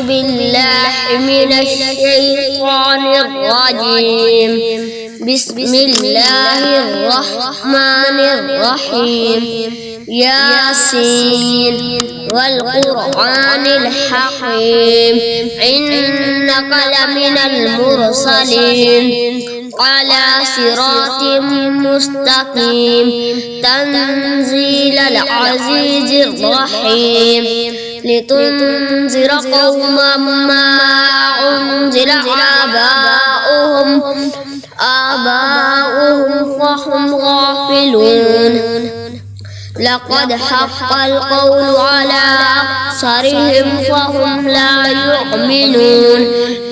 بالله من الشيطان الرجيم. بسم الله الرحمن الرحيم. ياسين والقرآن الحكيم إنك لمن المرسلين على صراط مستقيم تنزيل العزيز الرحيم لتنذر قوما ما أنزل آباؤهم فهم غافلون. لقد حق القول على أكثرهم فهم لا يؤمنون.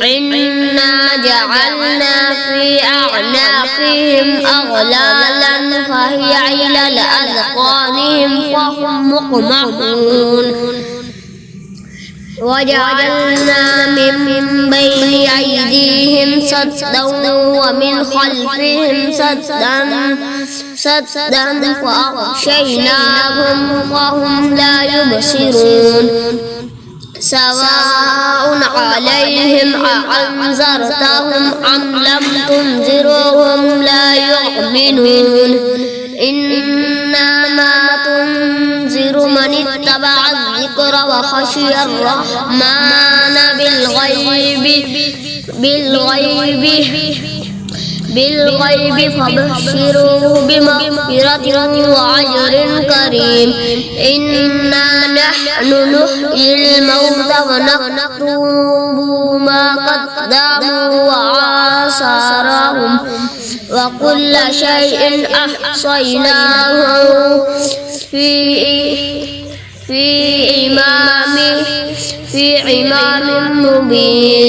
إنا جعلنا في أعناقهم أغلالا فهي إلى أذقانهم فهم مقمحون. وجعلنا من بين أيديهم سدا ومن خلفهم سدا فأغشيناهم فهم لا يبصرون. سواء عليهم أأنذرتهم أم لم تنذرهم لا يؤمنون. إنما تنذر من اتبع الذكر وخشي الرحمن بالغيب فبشروه بمغفرة وأجر كريم. إنا نحن نحيي الموتى ونكتب ما قدموا وآثارهم وكل شيء أحصيناه في إمام مبين.